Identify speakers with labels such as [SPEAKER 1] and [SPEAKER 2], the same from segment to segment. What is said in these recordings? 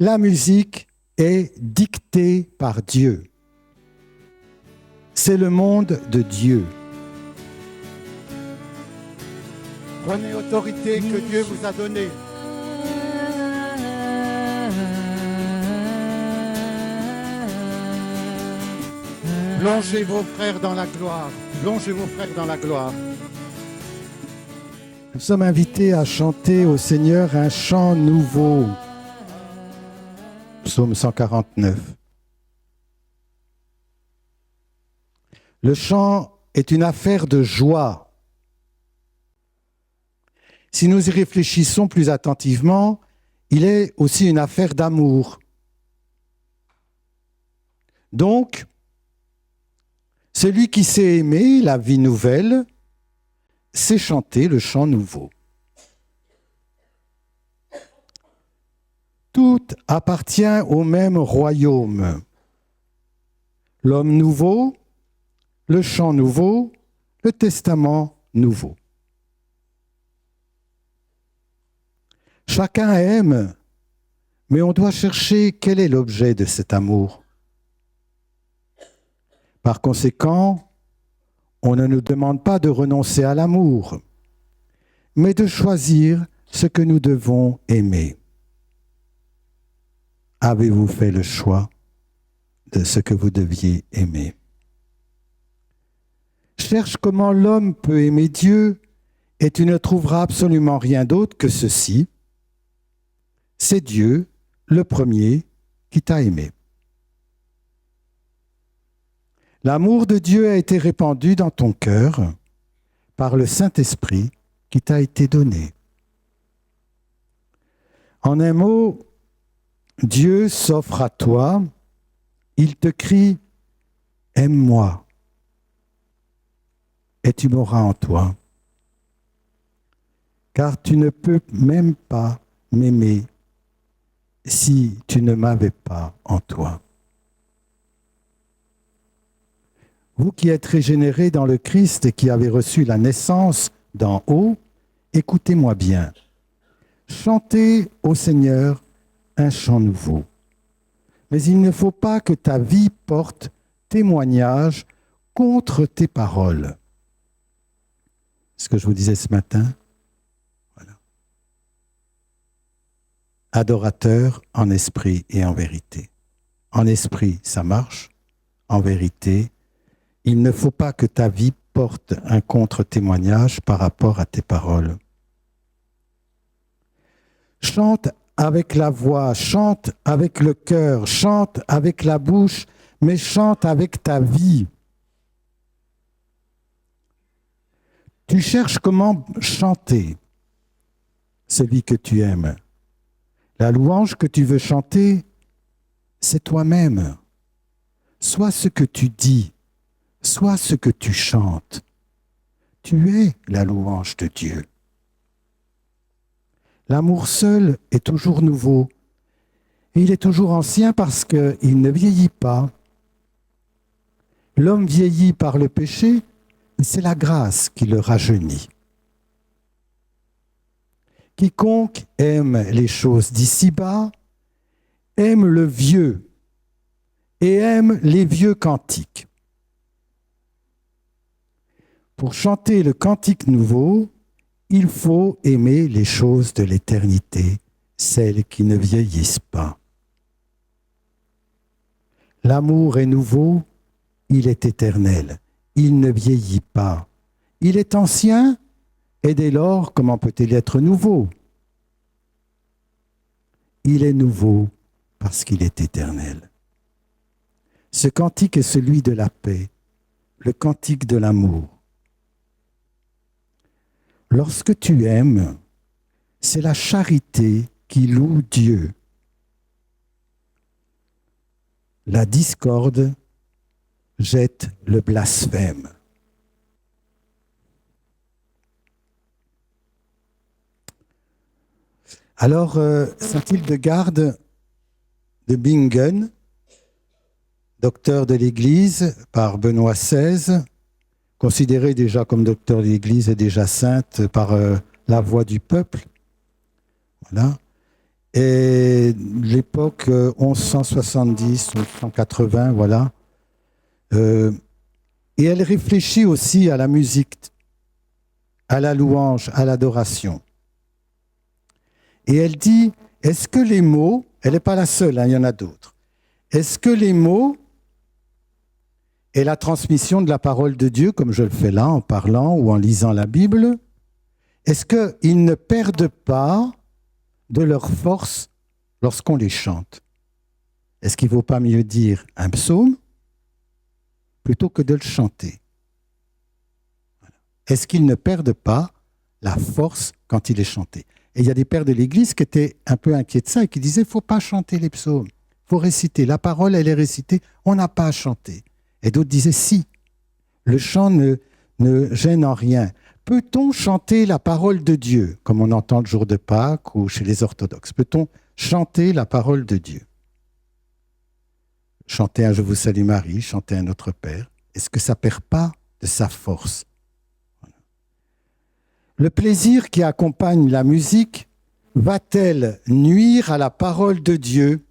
[SPEAKER 1] La musique est dictée par Dieu. C'est le monde de Dieu. Prenez autorité que Dieu vous a donnée. Plongez vos frères dans la gloire. Plongez vos frères dans la gloire. Nous sommes invités à chanter au Seigneur un chant nouveau. Psaume 149. Le chant est une affaire de joie. Si nous y réfléchissons plus attentivement, il est aussi une affaire d'amour. Donc, celui qui sait aimer la vie nouvelle, sait chanter le chant nouveau. Tout appartient au même royaume. L'homme nouveau, le chant nouveau, le testament nouveau. Chacun aime, mais on doit chercher quel est l'objet de cet amour. Par conséquent, on ne nous demande pas de renoncer à l'amour, mais de choisir ce que nous devons aimer. Avez-vous fait le choix de ce que vous deviez aimer? Cherche comment l'homme peut aimer Dieu et tu ne trouveras absolument rien d'autre que ceci. C'est Dieu, le premier, qui t'a aimé. L'amour de Dieu a été répandu dans ton cœur par le Saint-Esprit qui t'a été donné. En un mot, Dieu s'offre à toi, il te crie « Aime-moi » et tu m'auras en toi. Car tu ne peux même pas m'aimer si tu ne m'avais pas en toi. Vous qui êtes régénérés dans le Christ et qui avez reçu la naissance d'en haut, écoutez-moi bien. Chantez au Seigneur un chant nouveau. Mais il ne faut pas que ta vie porte témoignage contre tes paroles. Ce que je vous disais ce matin. Voilà. Adorateur en esprit et en vérité. En esprit, ça marche. En vérité, il ne faut pas que ta vie porte un contre-témoignage par rapport à tes paroles. Chante avec la voix, chante avec le cœur, chante avec la bouche, mais chante avec ta vie. Tu cherches comment chanter celui que tu aimes. La louange que tu veux chanter, c'est toi-même. Sois ce que tu dis. Sois ce que tu chantes. Tu es la louange de Dieu. L'amour seul est toujours nouveau. Et il est toujours ancien parce qu'il ne vieillit pas. L'homme vieillit par le péché, mais c'est la grâce qui le rajeunit. Quiconque aime les choses d'ici-bas aime le vieux et aime les vieux cantiques. Pour chanter le cantique nouveau, il faut aimer les choses de l'éternité, celles qui ne vieillissent pas. L'amour est nouveau, il est éternel, il ne vieillit pas. Il est ancien, et dès lors, comment peut-il être nouveau? Il est nouveau parce qu'il est éternel. Ce cantique est celui de la paix, le cantique de l'amour. Lorsque tu aimes, c'est la charité qui loue Dieu. La discorde jette le blasphème. Alors, saint Hildegarde de Bingen, docteur de l'Église par Benoît XVI, considérée déjà comme docteur de l'Église et déjà sainte par la voix du peuple. Voilà. Et l'époque 1170, 1180, voilà. Et elle réfléchit aussi à la musique, à la louange, à l'adoration. Et elle dit, est-ce que les mots, elle n'est pas la seule, hein, il y en a d'autres, est-ce que les mots et la transmission de la parole de Dieu, comme je le fais là en parlant ou en lisant la Bible, est-ce qu'ils ne perdent pas de leur force lorsqu'on les chante? Est-ce qu'il ne vaut pas mieux dire un psaume plutôt que de le chanter? Est-ce qu'ils ne perdent pas la force quand il est chanté? Et il y a des pères de l'Église qui étaient un peu inquiets de ça et qui disaient, il ne faut pas chanter les psaumes, il faut réciter. La parole, elle est récitée, on n'a pas à chanter. Et d'autres disaient, si, le chant ne gêne en rien. Peut-on chanter la parole de Dieu, comme on entend le jour de Pâques ou chez les orthodoxes? Peut-on chanter la parole de Dieu? Chanter un Je vous salue Marie, chanter un Notre Père, est-ce que ça ne perd pas de sa force? Le plaisir qui accompagne la musique va-t-elle nuire à la parole de Dieu,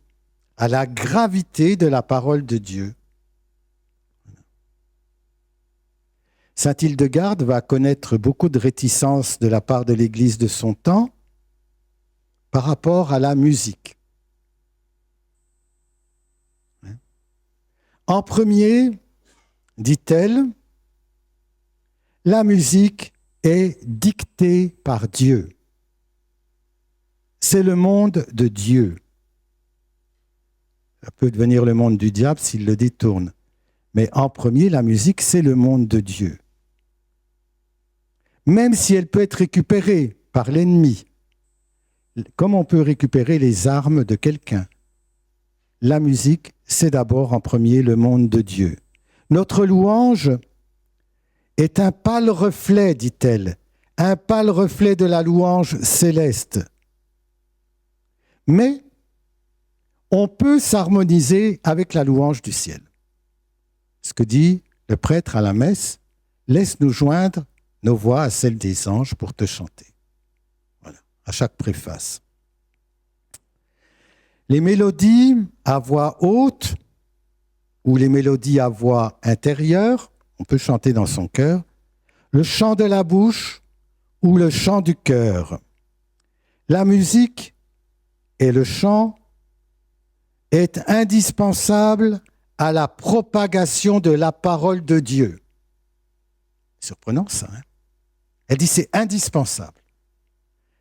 [SPEAKER 1] à la gravité de la parole de Dieu? Saint Hildegarde va connaître beaucoup de réticences de la part de l'Église de son temps par rapport à la musique. En premier, dit-elle, la musique est dictée par Dieu. C'est le monde de Dieu. Ça peut devenir le monde du diable s'il le détourne. Mais en premier, la musique, c'est le monde de Dieu. Même si elle peut être récupérée par l'ennemi, comme on peut récupérer les armes de quelqu'un, la musique, c'est d'abord en premier le monde de Dieu. Notre louange est un pâle reflet, dit-elle, un pâle reflet de la louange céleste. Mais on peut s'harmoniser avec la louange du ciel. Ce que dit le prêtre à la messe, laisse-nous joindre nos voix à celles des anges pour te chanter. Voilà, à chaque préface. Les mélodies à voix haute ou les mélodies à voix intérieure, on peut chanter dans son cœur, le chant de la bouche ou le chant du cœur. La musique et le chant est indispensable à la propagation de la parole de Dieu. Surprenant ça, hein? Elle dit c'est indispensable.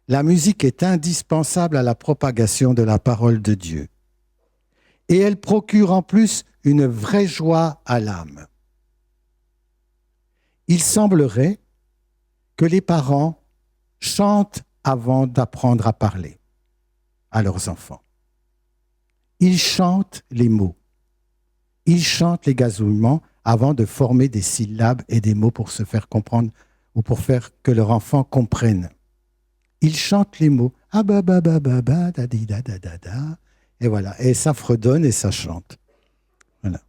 [SPEAKER 1] La musique est indispensable à la propagation de la parole de Dieu. Et elle procure en plus une vraie joie à l'âme. Il semblerait que les parents chantent avant d'apprendre à parler à leurs enfants. Ils chantent les mots. Ils chantent les gazouillements avant de former des syllabes et des mots pour se faire comprendre ou pour faire que leur enfant comprenne. Ils chantent les mots. Ah ba ba ba ba ba da di da da da da. Et voilà. Et ça fredonne et ça chante. Voilà.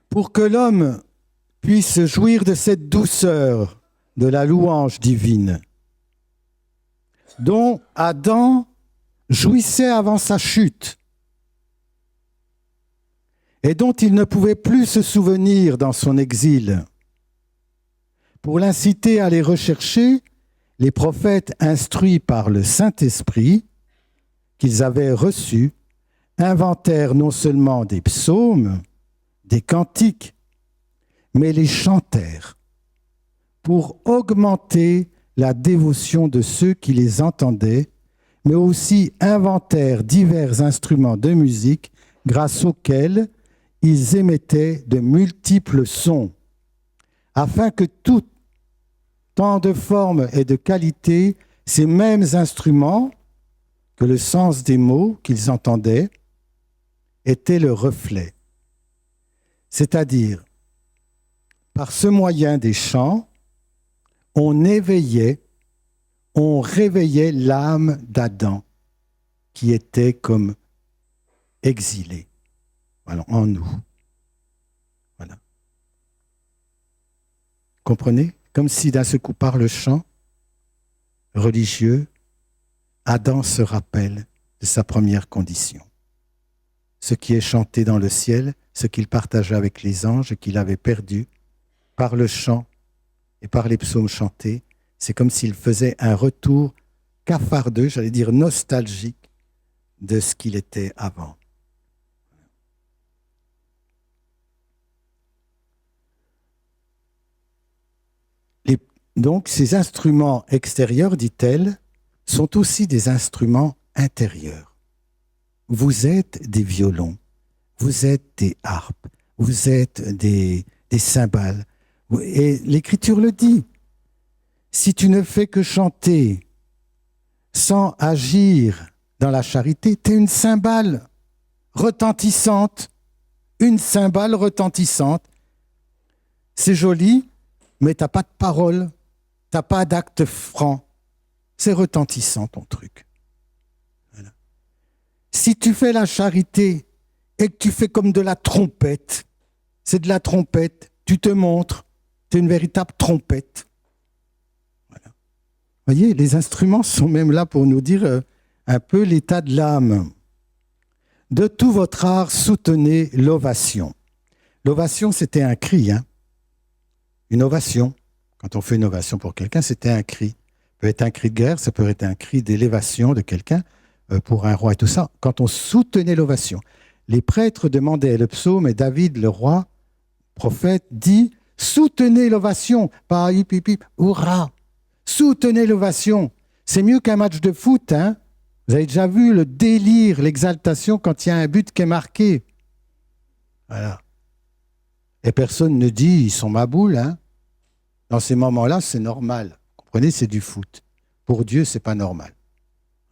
[SPEAKER 1] Pour que l'homme puisse jouir de cette douceur de la louange divine, dont Adam jouissait avant sa chute et dont il ne pouvait plus se souvenir dans son exil. Pour l'inciter à les rechercher, les prophètes instruits par le Saint-Esprit qu'ils avaient reçus inventèrent non seulement des psaumes, des cantiques, mais les chantèrent pour augmenter la dévotion de ceux qui les entendaient, mais aussi inventèrent divers instruments de musique grâce auxquels ils émettaient de multiples sons, afin que tout, tant de forme et de qualité, ces mêmes instruments, que le sens des mots qu'ils entendaient, étaient le reflet. C'est-à-dire, par ce moyen des chants, on éveillait, on réveillait l'âme d'Adam, qui était comme exilée, voilà, en nous. Voilà. Comprenez? Comme si d'un seul coup, par le chant, religieux, Adam se rappelle de sa première condition. Ce qui est chanté dans le ciel, ce qu'il partageait avec les anges et qu'il avait perdu par le chant et par les psaumes chantés, c'est comme s'il faisait un retour cafardeux, j'allais dire nostalgique, de ce qu'il était avant. Donc, ces instruments extérieurs, dit-elle, sont aussi des instruments intérieurs. Vous êtes des violons, vous êtes des harpes, vous êtes des cymbales. Et l'Écriture le dit. Si tu ne fais que chanter sans agir dans la charité, tu es une cymbale retentissante. Une cymbale retentissante. C'est joli, mais tu n'as pas de parole, tu n'as pas d'acte franc. C'est retentissant ton truc. Voilà. Si tu fais la charité et que tu fais comme de la trompette, c'est de la trompette, tu te montres, tu es une véritable trompette. Voilà. Vous voyez, les instruments sont même là pour nous dire un peu l'état de l'âme. De tout votre art, soutenez l'ovation. L'ovation, c'était un cri. Une ovation. Quand on fait une ovation pour quelqu'un, c'était un cri. Ça peut être un cri de guerre, ça peut être un cri d'élévation de quelqu'un pour un roi et tout ça. Quand on soutenait l'ovation, les prêtres demandaient le psaume et David, le roi, prophète, dit « Soutenez l'ovation ». Pas « hip, hip, hip, hurrah ». Soutenez l'ovation. C'est mieux qu'un match de foot, hein. Vous avez déjà vu le délire, l'exaltation quand il y a un but qui est marqué. Voilà. Et personne ne dit, ils sont ma boule, hein. Dans ces moments-là, c'est normal. Vous comprenez, c'est du foot. Pour Dieu, c'est pas normal.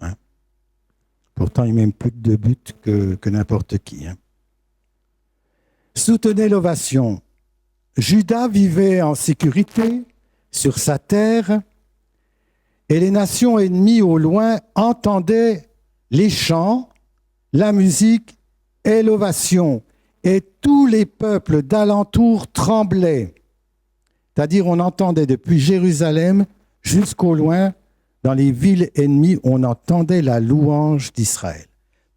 [SPEAKER 1] Hein. Pourtant, il met même plus de buts que n'importe qui. Hein. Soutenez l'ovation. Juda vivait en sécurité sur sa terre et les nations ennemies au loin entendaient les chants, la musique et l'ovation. Et tous les peuples d'alentour tremblaient. C'est-à-dire, on entendait depuis Jérusalem jusqu'au loin, dans les villes ennemies, on entendait la louange d'Israël.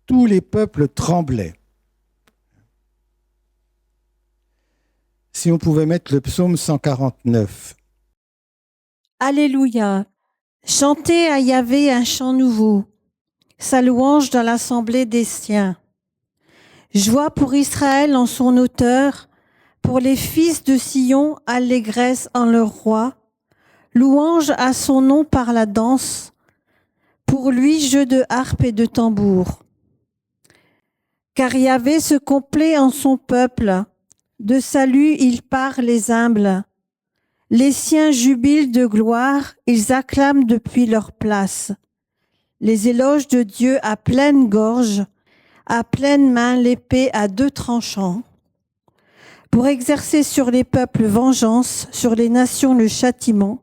[SPEAKER 1] Tous les peuples tremblaient. Si on pouvait mettre le psaume 149.
[SPEAKER 2] Alléluia. Chantez à Yahvé un chant nouveau, sa louange dans l'assemblée des siens. Joie pour Israël en son auteur, pour les fils de Sion, allégresse en leur roi. Louange à son nom par la danse, pour lui jeu de harpe et de tambour. Car Yahvé se complaît en son peuple, de salut il part les humbles. Les siens jubilent de gloire, ils acclament depuis leur place. Les éloges de Dieu à pleine gorge, à pleine main l'épée à deux tranchants. Pour exercer sur les peuples vengeance, sur les nations le châtiment,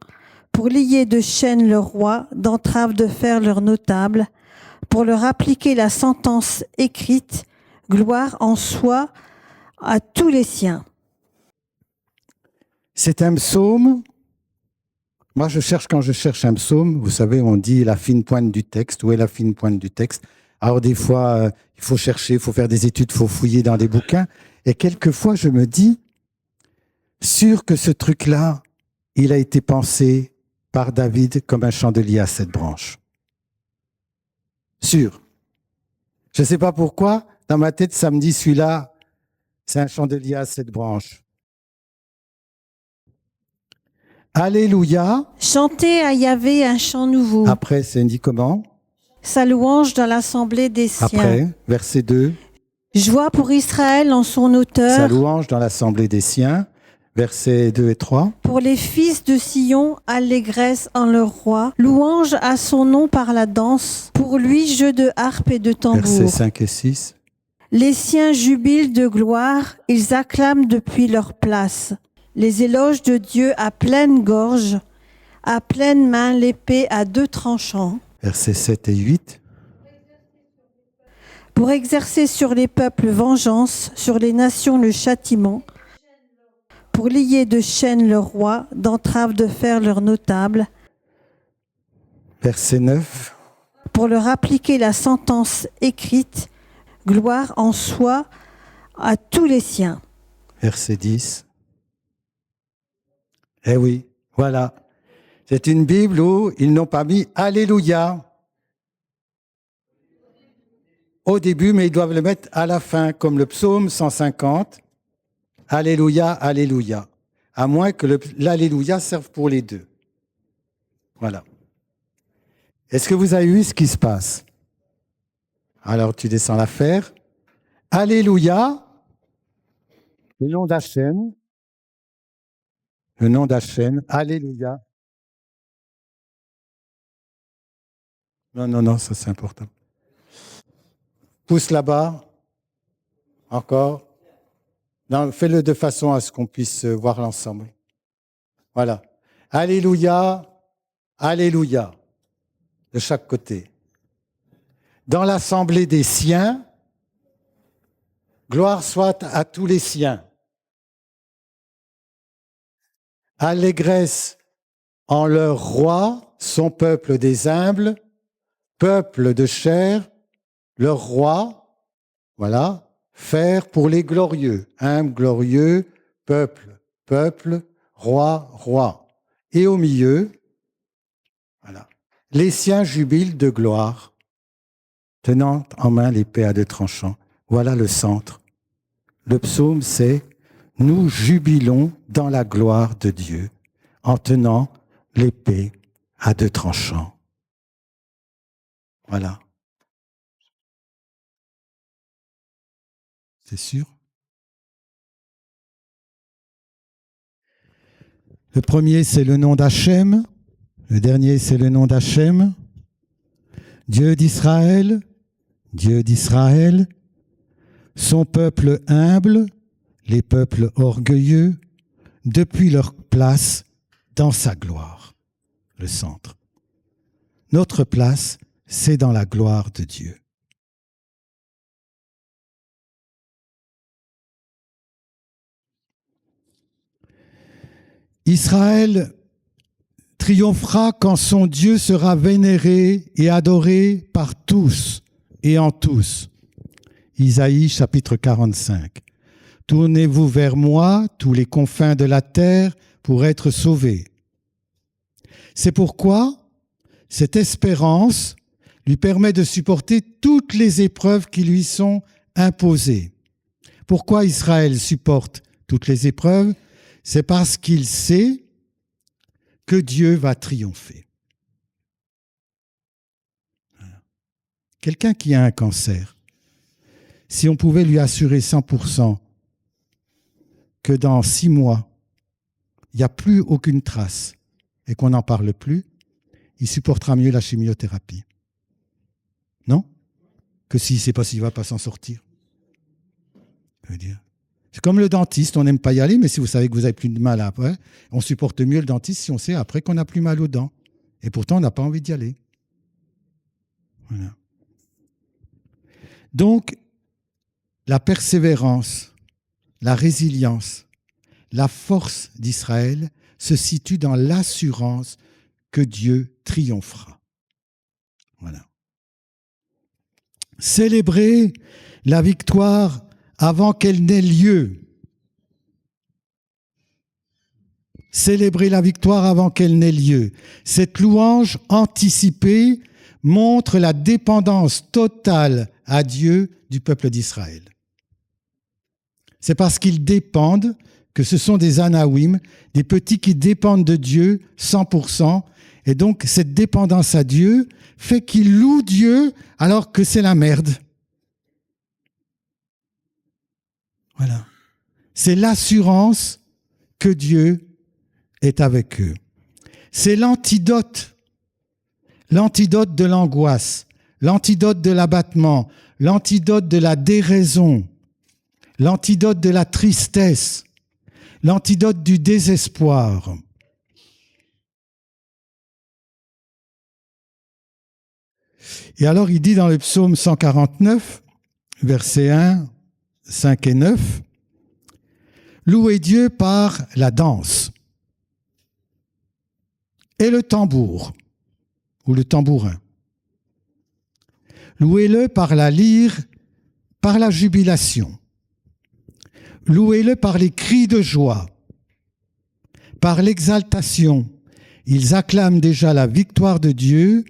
[SPEAKER 2] pour lier de chaînes leur roi, d'entraves de fer leurs notables, pour leur appliquer la sentence écrite, gloire en soi à tous les siens.
[SPEAKER 1] C'est un psaume. Moi, quand je cherche un psaume, vous savez, on dit la fine pointe du texte. Où est la fine pointe du texte? Alors, des fois, il faut chercher, il faut faire des études, il faut fouiller dans des bouquins. Et quelquefois, je me dis, sûr que ce truc-là, il a été pensé par David comme un chandelier à 7 branches. Sûr. Je ne sais pas pourquoi, dans ma tête, ça me dit, celui-là, c'est un chandelier à 7 branches. Alléluia.
[SPEAKER 2] Chantez à Yahvé un chant nouveau.
[SPEAKER 1] Après, c'est dit comment?
[SPEAKER 2] Sa louange dans l'assemblée des siens.
[SPEAKER 1] Après, verset 2.
[SPEAKER 2] Joie pour Israël en son auteur.
[SPEAKER 1] Sa louange dans l'assemblée des siens. Versets 2 et 3.
[SPEAKER 2] Pour les fils de Sion, allégresse en leur roi. Louange à son nom par la danse. Pour lui, jeu de harpe et de tambour.
[SPEAKER 1] Versets 5 et 6.
[SPEAKER 2] Les siens jubilent de gloire, ils acclament depuis leur place. Les éloges de Dieu à pleine gorge, à pleine main l'épée à deux tranchants.
[SPEAKER 1] Versets 7 et 8.
[SPEAKER 2] Pour exercer sur les peuples vengeance, sur les nations le châtiment, pour lier de chaînes leur roi, d'entraves de fer leurs notables.
[SPEAKER 1] Verset 9.
[SPEAKER 2] Pour leur appliquer la sentence écrite, gloire en soi à tous les siens.
[SPEAKER 1] Verset 10. Eh oui, voilà. C'est une Bible où ils n'ont pas mis Alléluia au début, mais ils doivent le mettre à la fin, comme le psaume 150. Alléluia, Alléluia. À moins que l'Alléluia serve pour les deux. Voilà. Est-ce que vous avez vu ce qui se passe? Alors tu descends l'affaire. Alléluia, le nom d'Hachem. Le nom d'Hachem, Alléluia. Non, ça c'est important. Pousse là-bas. Encore. Non, fais-le de façon à ce qu'on puisse voir l'ensemble. Voilà. Alléluia, Alléluia. De chaque côté. Dans l'assemblée des siens, gloire soit à tous les siens. Allégresse en leur roi, son peuple des humbles, peuple de chair, leur roi, voilà, faire pour les glorieux, humble, glorieux, peuple, peuple, roi, roi. Et au milieu, voilà, les siens jubilent de gloire, tenant en main l'épée à deux tranchants. Voilà le centre. Le psaume, c'est « Nous jubilons dans la gloire de Dieu en tenant l'épée à deux tranchants. » Voilà. C'est sûr? Le premier, c'est le nom d'Hachem. Le dernier, c'est le nom d'Hachem. Dieu d'Israël, son peuple humble, les peuples orgueilleux, depuis leur place dans sa gloire, le centre. Notre place, c'est dans la gloire de Dieu. Israël triomphera quand son Dieu sera vénéré et adoré par tous et en tous. Isaïe chapitre 45. Tournez-vous vers moi, tous les confins de la terre, pour être sauvés. C'est pourquoi cette espérance lui permet de supporter toutes les épreuves qui lui sont imposées. Pourquoi Israël supporte toutes les épreuves? C'est parce qu'il sait que Dieu va triompher. Quelqu'un qui a un cancer, si on pouvait lui assurer 100% que dans 6 mois, il n'y a plus aucune trace et qu'on n'en parle plus, il supportera mieux la chimiothérapie. Non? Que s'il ne sait pas s'il ne va pas s'en sortir. Je veux dire. C'est comme le dentiste, on n'aime pas y aller, mais si vous savez que vous n'avez plus de mal après, on supporte mieux le dentiste si on sait après qu'on n'a plus mal aux dents. Et pourtant, on n'a pas envie d'y aller. Voilà. Donc, la persévérance, la résilience, la force d'Israël se situe dans l'assurance que Dieu triomphera. Voilà. Célébrer la victoire avant qu'elle n'ait lieu. Célébrer la victoire avant qu'elle n'ait lieu. Cette louange anticipée montre la dépendance totale à Dieu du peuple d'Israël. C'est parce qu'ils dépendent que ce sont des Anawim, des petits qui dépendent de Dieu 100%. Et donc, cette dépendance à Dieu fait qu'ils louent Dieu alors que c'est la merde. Voilà. C'est l'assurance que Dieu est avec eux. C'est l'antidote de l'angoisse, l'antidote de l'abattement, l'antidote de la déraison, l'antidote de la tristesse, l'antidote du désespoir. Et alors il dit dans le psaume 149, versets 1, 5 et 9, « Louez Dieu par la danse et le tambour. » ou le tambourin. Louez-le par la lyre, par la jubilation. Louez-le par les cris de joie, par l'exaltation. Ils acclament déjà la victoire de Dieu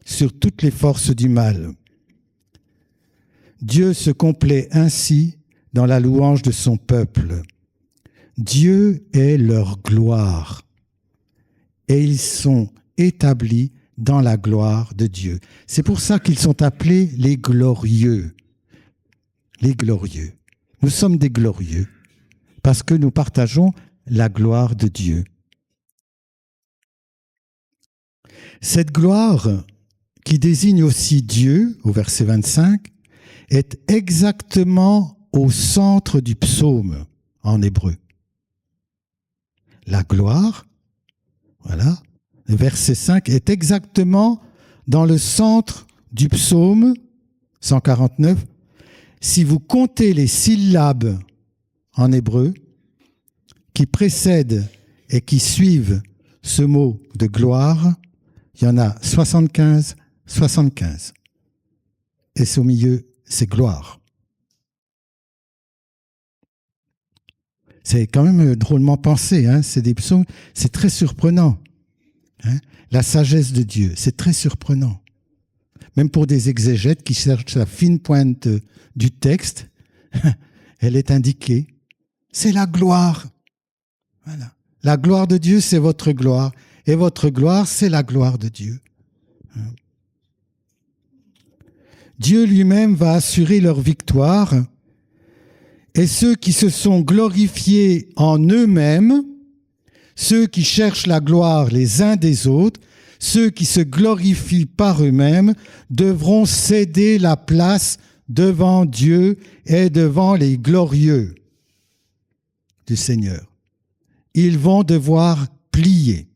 [SPEAKER 1] sur toutes les forces du mal. Dieu se complaît ainsi dans la louange de son peuple. Dieu est leur gloire et ils sont établis dans la gloire de Dieu. C'est pour ça qu'ils sont appelés les glorieux. Les glorieux. Nous sommes des glorieux parce que nous partageons la gloire de Dieu. Cette gloire, qui désigne aussi Dieu, au verset 25, est exactement au centre du psaume en hébreu. La gloire, voilà, le verset 5 est exactement dans le centre du psaume 149. Si vous comptez les syllabes en hébreu qui précèdent et qui suivent ce mot de gloire, il y en a 75. Et c'est au milieu, c'est gloire. C'est quand même drôlement pensé, hein, c'est des psaumes, c'est très surprenant. Hein, la sagesse de Dieu, c'est très surprenant. Même pour des exégètes qui cherchent la fine pointe du texte, elle est indiquée. C'est la gloire. Voilà. La gloire de Dieu, c'est votre gloire. Et votre gloire, c'est la gloire de Dieu. Dieu lui-même va assurer leur victoire. Et ceux qui se sont glorifiés en eux-mêmes, ceux qui cherchent la gloire les uns des autres, ceux qui se glorifient par eux-mêmes, devront céder la place devant Dieu et devant les glorieux du Seigneur. Ils vont devoir plier.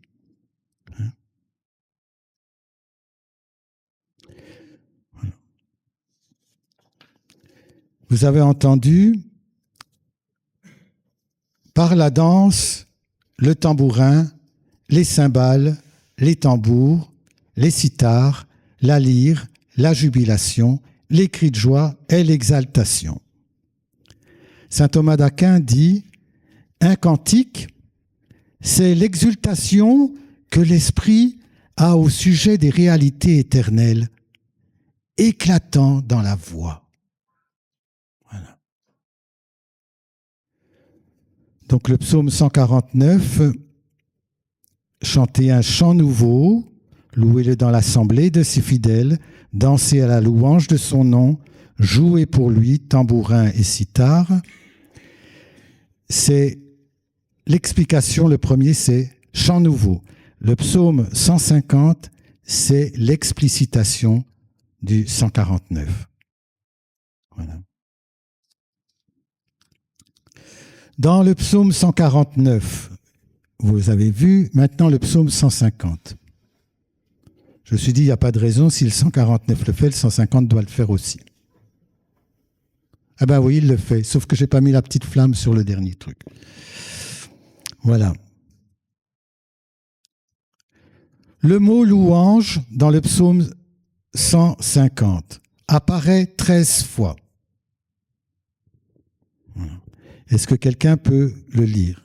[SPEAKER 1] Vous avez entendu, par la danse, le tambourin, les cymbales, les tambours, les sithars, la lyre, la jubilation, les cris de joie et l'exaltation. Saint Thomas d'Aquin dit « Un cantique, c'est l'exultation que l'esprit a au sujet des réalités éternelles, éclatant dans la voix. » Voilà. Donc le psaume 149, chantez un chant nouveau, louez-le dans l'assemblée de ses fidèles, dansez à la louange de son nom, jouez pour lui tambourin et cithare. C'est l'explication, le premier c'est chant nouveau. Le psaume 150, c'est l'explicitation du 149. Voilà. Dans le psaume 149, vous avez vu, maintenant le psaume 150. Je me suis dit, il n'y a pas de raison, si le 149 le fait, le 150 doit le faire aussi. Ah ben oui, il le fait, sauf que je n'ai pas mis la petite flamme sur le dernier truc. Voilà. Le mot louange dans le psaume 150 apparaît 13 fois. Voilà. Est-ce que quelqu'un peut le lire?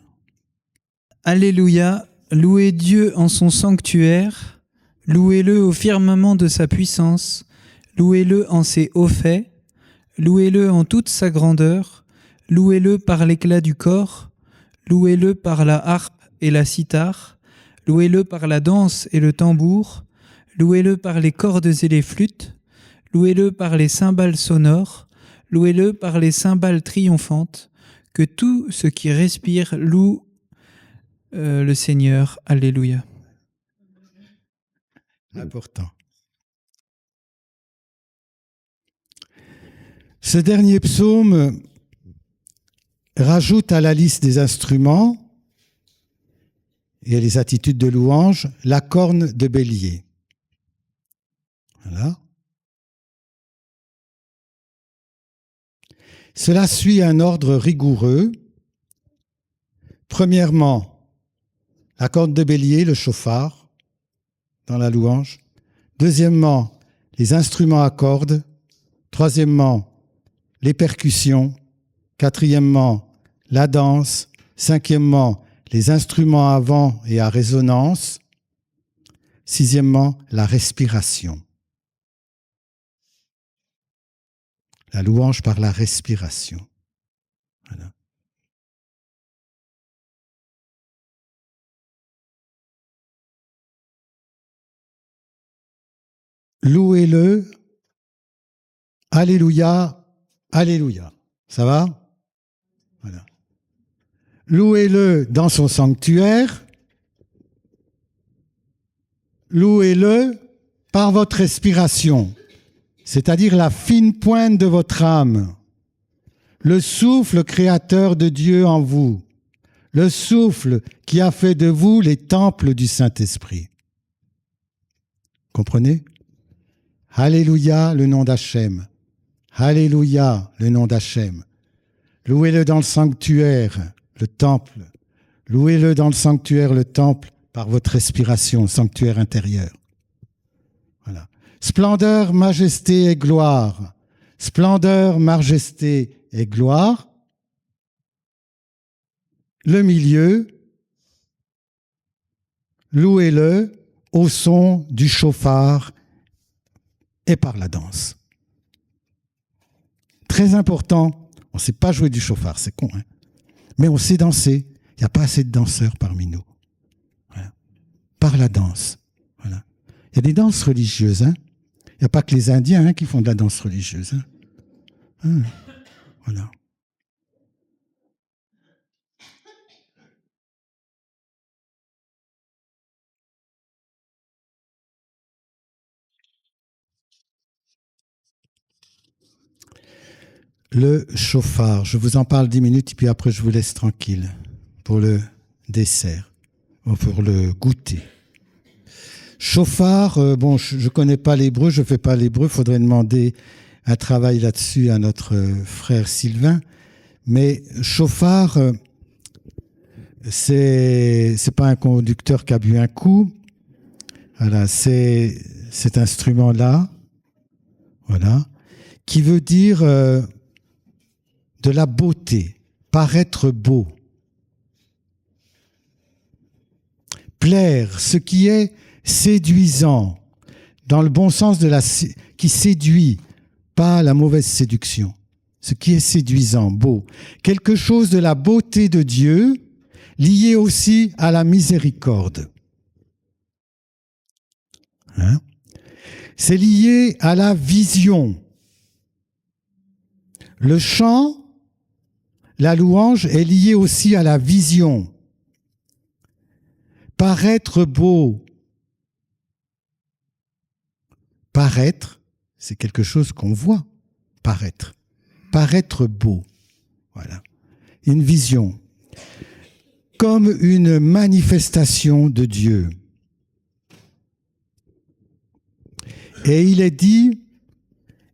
[SPEAKER 3] Alléluia, louez Dieu en son sanctuaire, louez-le au firmament de sa puissance, louez-le en ses hauts faits, louez-le en toute sa grandeur, louez-le par l'éclat du corps, louez-le par la harpe et la cithare, louez-le par la danse et le tambour, louez-le par les cordes et les flûtes, louez-le par les cymbales sonores, louez-le par les cymbales triomphantes, que tout ce qui respire loue le Seigneur. Alléluia.
[SPEAKER 1] Important. Ce dernier psaume rajoute à la liste des instruments et les attitudes de louange la corne de bélier. Voilà. Cela suit un ordre rigoureux. Premièrement, la corne de bélier, le chauffard, dans la louange. Deuxièmement, les instruments à cordes. Troisièmement, les percussions. Quatrièmement, la danse. Cinquièmement, les instruments à vent et à résonance. Sixièmement, la respiration. La louange par la respiration. Voilà. Louez-le. Alléluia. Alléluia. Ça va? Voilà. Louez-le dans son sanctuaire. Louez-le par votre respiration, c'est-à-dire la fine pointe de votre âme, le souffle créateur de Dieu en vous, le souffle qui a fait de vous les temples du Saint-Esprit. Comprenez? Alléluia, le nom d'Hachem. Alléluia, le nom d'Hachem. Louez-le dans le sanctuaire, le temple. Louez-le dans le sanctuaire, le temple, par votre respiration, sanctuaire intérieur. Voilà. Splendeur, majesté et gloire. Splendeur, majesté et gloire. Le milieu, louez-le au son du chauffard et par la danse. Très important, on ne sait pas jouer du chauffard, c'est con, hein, mais on sait danser. Il n'y a pas assez de danseurs parmi nous. Voilà. Par la danse. Voilà. Il y a des danses religieuses. Hein. Il n'y a pas que les Indiens qui font de la danse religieuse. Hein. Voilà. Le chauffard, je vous en parle 10 minutes et puis après je vous laisse tranquille pour le dessert, ou pour le goûter. Chauffard, bon, je ne connais pas l'hébreu, je ne fais pas l'hébreu, il faudrait demander un travail là-dessus à notre frère Sylvain. Mais chauffard, c'est pas un conducteur qui a bu un coup. Voilà, c'est cet instrument-là, voilà, qui veut dire de la beauté, paraître beau. Plaire, ce qui est séduisant, dans le bon sens de qui séduit, pas la mauvaise séduction. Ce qui est séduisant, beau. Quelque chose de la beauté de Dieu, lié aussi à la miséricorde. Hein? C'est lié à la vision. Le chant, la louange est liée aussi à la vision. Paraître beau. Paraître, c'est quelque chose qu'on voit. Paraître. Paraître beau. Voilà. Une vision. Comme une manifestation de Dieu. Et il est dit,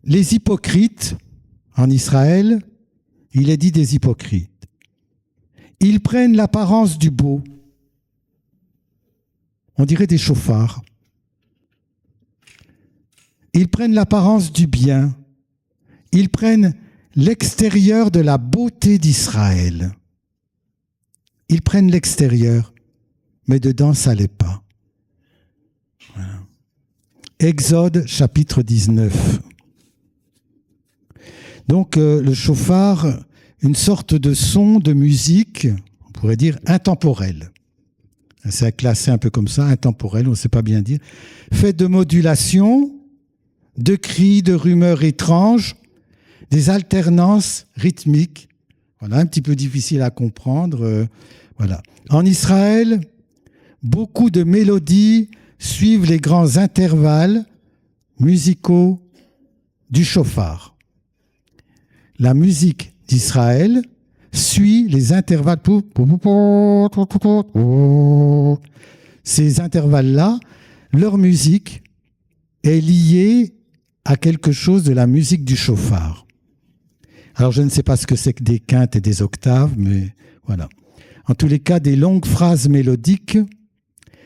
[SPEAKER 1] les hypocrites en Israël, il est dit des hypocrites. Ils prennent l'apparence du beau. On dirait des chauffards. Ils prennent l'apparence du bien. Ils prennent l'extérieur de la beauté d'Israël. Ils prennent l'extérieur, mais dedans, ça l'est pas. Voilà. Exode chapitre 19. Donc le chauffard, une sorte de son, de musique, on pourrait dire intemporel. C'est classé un peu comme ça, intemporel, on ne sait pas bien dire. Fait de modulations, de cris, de rumeurs étranges, des alternances rythmiques. Voilà, un petit peu difficile à comprendre. Voilà. En Israël, beaucoup de mélodies suivent les grands intervalles musicaux du chauffard. La musique d'Israël suit les intervalles. Ces intervalles-là, leur musique est liée à quelque chose de la musique du chauffard. Alors, je ne sais pas ce que c'est que des quintes et des octaves, mais voilà. En tous les cas, des longues phrases mélodiques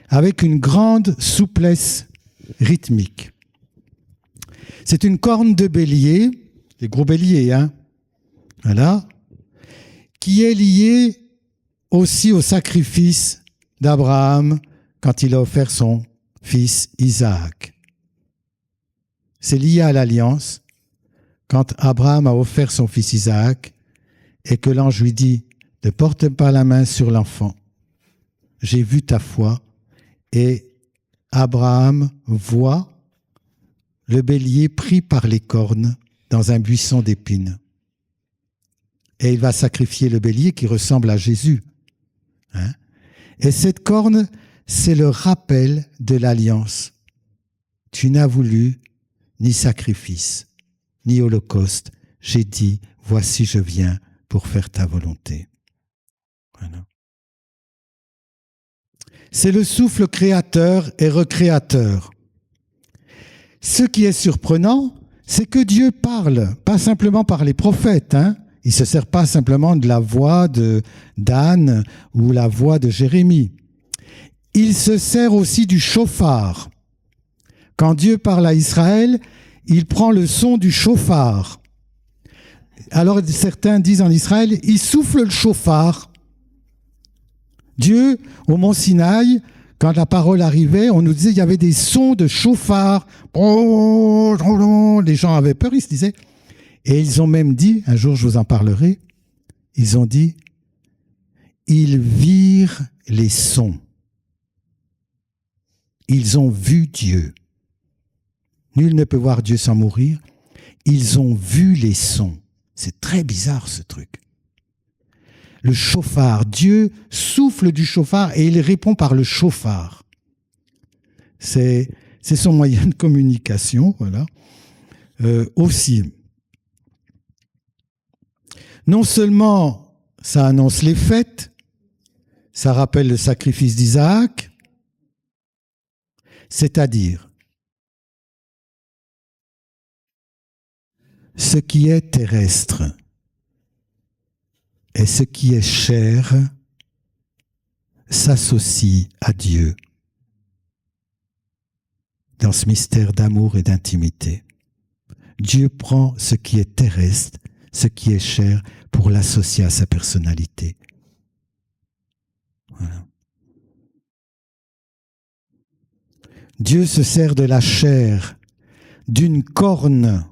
[SPEAKER 1] avec une grande souplesse rythmique. C'est une corne de bélier, des gros béliers, hein, voilà, qui est liée aussi au sacrifice d'Abraham quand il a offert son fils Isaac. C'est lié à l'alliance. Quand Abraham a offert son fils Isaac et que l'ange lui dit « Ne porte pas la main sur l'enfant, j'ai vu ta foi » et Abraham voit le bélier pris par les cornes dans un buisson d'épines. Et il va sacrifier le bélier qui ressemble à Jésus. Hein? Et cette corne, c'est le rappel de l'alliance. Tu n'as voulu ni sacrifice, ni holocauste. J'ai dit, voici je viens pour faire ta volonté. Voilà. C'est le souffle créateur et recréateur. Ce qui est surprenant, c'est que Dieu parle, pas simplement par les prophètes. Hein. Il ne se sert pas simplement de la voix d'Anne ou la voix de Jérémie. Il se sert aussi du chauffard. Quand Dieu parle à Israël, il prend le son du chauffard. Alors certains disent en Israël, il souffle le chauffard. Dieu, au mont Sinaï, quand la parole arrivait, on nous disait qu'il y avait des sons de chauffard. Les gens avaient peur, ils se disaient. Et ils ont même dit, un jour je vous en parlerai, ils ont dit, ils virent les sons. Ils ont vu Dieu. Nul ne peut voir Dieu sans mourir. Ils ont vu les sons. C'est très bizarre ce truc. Le chauffard, Dieu souffle du chauffard et il répond par le chauffard. C'est son moyen de communication, voilà. Aussi. Non seulement ça annonce les fêtes, ça rappelle le sacrifice d'Isaac, c'est-à-dire ce qui est terrestre et ce qui est chair s'associe à Dieu dans ce mystère d'amour et d'intimité. Dieu prend ce qui est terrestre, ce qui est chair, pour l'associer à sa personnalité. Voilà. Dieu se sert de la chair, d'une corne.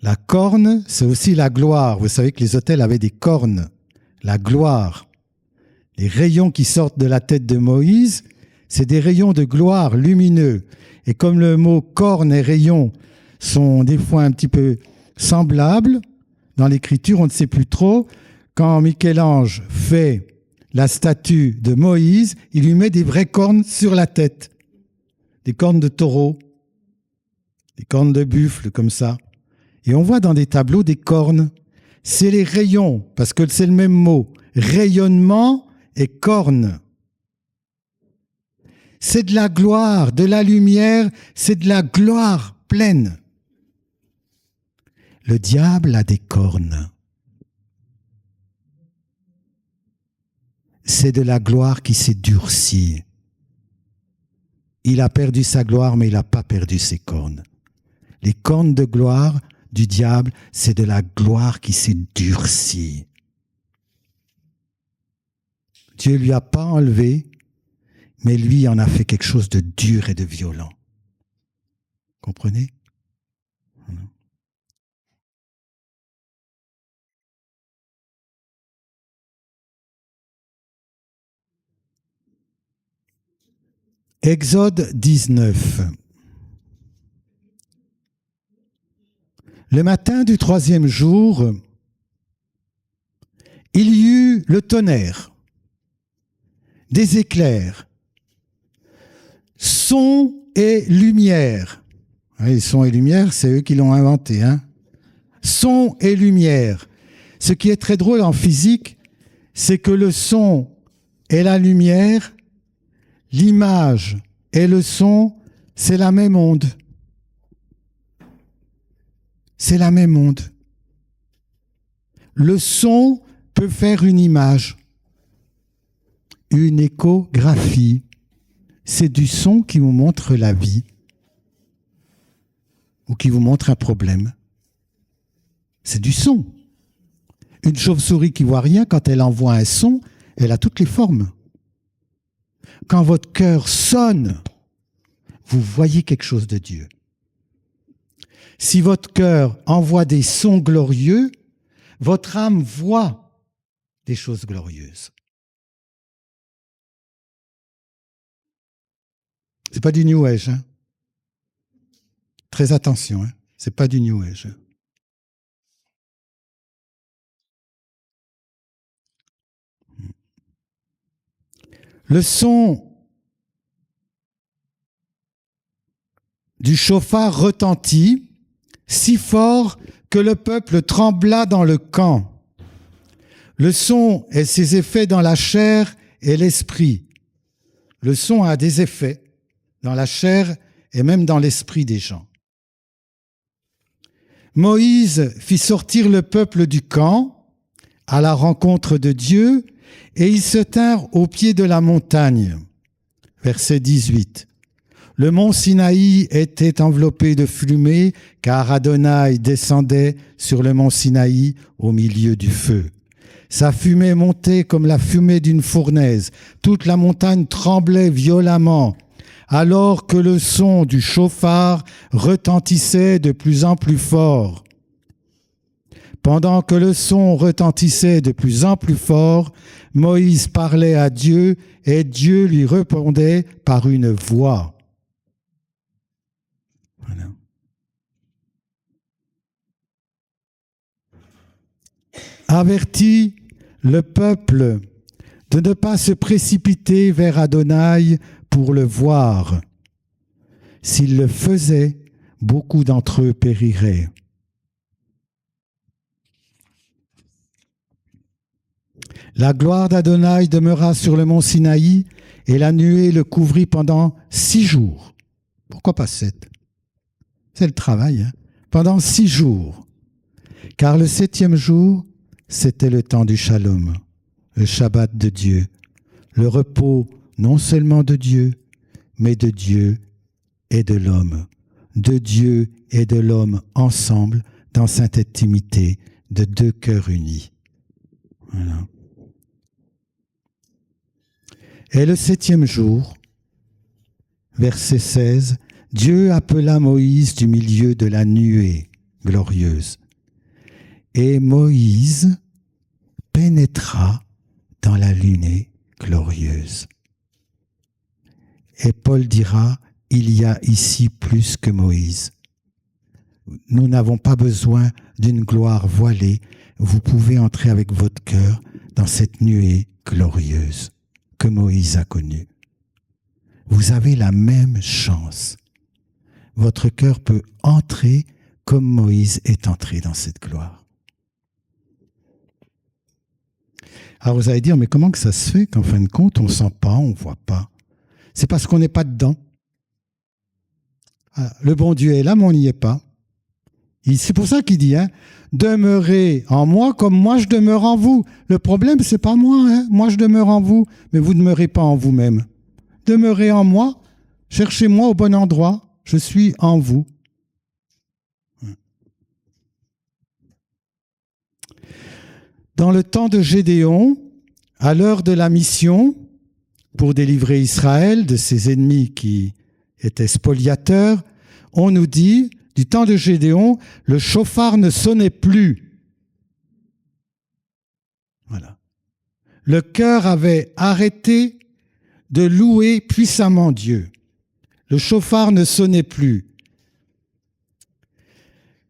[SPEAKER 1] La corne, c'est aussi la gloire. Vous savez que les autels avaient des cornes. La gloire. Les rayons qui sortent de la tête de Moïse, c'est des rayons de gloire lumineux. Et comme le mot corne et rayon sont des fois un petit peu semblables, dans l'écriture, on ne sait plus trop. Quand Michel-Ange fait la statue de Moïse, il lui met des vraies cornes sur la tête. Des cornes de taureau, des cornes de buffle, comme ça. Et on voit dans des tableaux des cornes. C'est les rayons, parce que c'est le même mot. Rayonnement et corne. C'est de la gloire, de la lumière, c'est de la gloire pleine. Le diable a des cornes. C'est de la gloire qui s'est durcie. Il a perdu sa gloire, mais il n'a pas perdu ses cornes. Les cornes de gloire du diable, c'est de la gloire qui s'est durcie. Dieu ne lui a pas enlevé, mais lui en a fait quelque chose de dur et de violent. Comprenez ? Exode 19. Le matin du 3e jour, il y eut le tonnerre, des éclairs, son et lumière. Oui, son et lumière, c'est eux qui l'ont inventé. Hein. Son et lumière. Ce qui est très drôle en physique, c'est que le son et la lumière, l'image et le son, c'est la même onde. C'est la même onde. Le son peut faire une image, une échographie. C'est du son qui vous montre la vie. ou qui vous montre un problème. C'est du son. Une chauve-souris qui voit rien, quand elle envoie un son, elle a toutes les formes. Quand votre cœur sonne, vous voyez quelque chose de Dieu. Si votre cœur envoie des sons glorieux, votre âme voit des choses glorieuses. C'est pas du New Age, hein. Très attention, hein. C'est pas du New Age. Le son du chauffard retentit si fort que le peuple trembla dans le camp. Le son et ses effets dans la chair et l'esprit. Le son a des effets dans la chair et même dans l'esprit des gens. Moïse fit sortir le peuple du camp à la rencontre de Dieu et ils se tinrent au pied de la montagne. Verset 18. Le mont Sinaï était enveloppé de fumée, car Adonai descendait sur le mont Sinaï au milieu du feu. Sa fumée montait comme la fumée d'une fournaise. Toute la montagne tremblait violemment, alors que le son du chauffard retentissait de plus en plus fort. Pendant que le son retentissait de plus en plus fort, Moïse parlait à Dieu et Dieu lui répondait par une voix. Voilà. Avertit le peuple de ne pas se précipiter vers Adonai pour le voir. S'il le faisait, beaucoup d'entre eux périraient. La gloire d'Adonai demeura sur le mont Sinaï et la nuée le couvrit pendant 6 jours. Pourquoi pas 7? C'est le travail, hein? Pendant 6 jours. Car le 7e jour, c'était le temps du shalom, le Shabbat de Dieu, le repos non seulement de Dieu, mais de Dieu et de l'homme. De Dieu et de l'homme ensemble dans cette intimité de 2 cœurs unis. Voilà. Et le 7e jour, verset 16, Dieu appela Moïse du milieu de la nuée glorieuse. Et Moïse pénétra dans la nuée glorieuse. Et Paul dira, il y a ici plus que Moïse. Nous n'avons pas besoin d'une gloire voilée. Vous pouvez entrer avec votre cœur dans cette nuée glorieuse que Moïse a connue. Vous avez la même chance. Votre cœur peut entrer comme Moïse est entré dans cette gloire. Alors vous allez dire, mais comment que ça se fait qu'en fin de compte, on ne sent pas, on ne voit pas? C'est parce qu'on n'est pas dedans. Le bon Dieu est là, mais on n'y est pas. C'est pour ça qu'il dit, hein, demeurez en moi comme moi je demeure en vous. Le problème, c'est pas moi, hein. Moi je demeure en vous, mais vous ne demeurez pas en vous-même. Demeurez en moi, cherchez-moi au bon endroit, je suis en vous. Dans le temps de Gédéon, à l'heure de la mission, pour délivrer Israël de ses ennemis qui étaient spoliateurs, on nous dit, du temps de Gédéon, le chauffard ne sonnait plus. Voilà. Le cœur avait arrêté de louer puissamment Dieu. Le chauffard ne sonnait plus.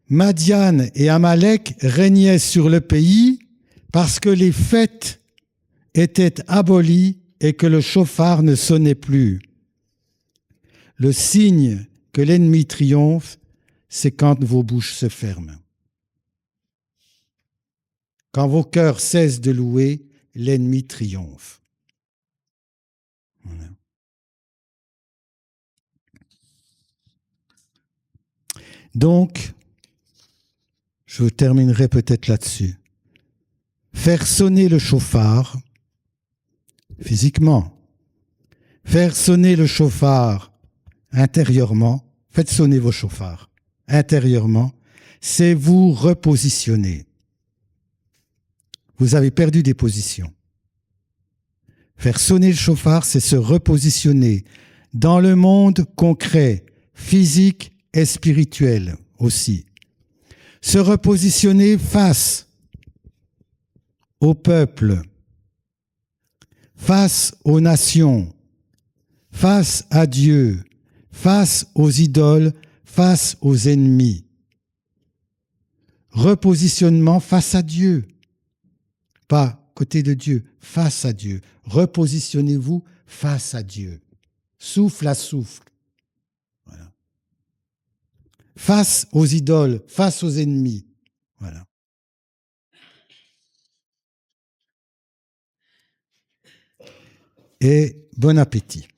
[SPEAKER 1] Madian et Amalek régnaient sur le pays parce que les fêtes étaient abolies et que le chauffard ne sonnait plus. Le signe que l'ennemi triomphe, c'est quand vos bouches se ferment. Quand vos cœurs cessent de louer, l'ennemi triomphe. Voilà. Donc, je terminerai peut-être là-dessus. Faire sonner le chauffard, physiquement, faire sonner le chauffard intérieurement, faites sonner vos chauffards intérieurement, c'est vous repositionner. Vous avez perdu des positions. Faire sonner le chauffard, c'est se repositionner dans le monde concret, physique et spirituel aussi. Se repositionner face au peuple, face aux nations, face à Dieu, face aux idoles, face aux ennemis. Repositionnement face à Dieu. Pas côté de Dieu, face à Dieu. Repositionnez-vous face à Dieu. Souffle à souffle. Voilà. Face aux idoles, face aux ennemis. Voilà. Et bon appétit.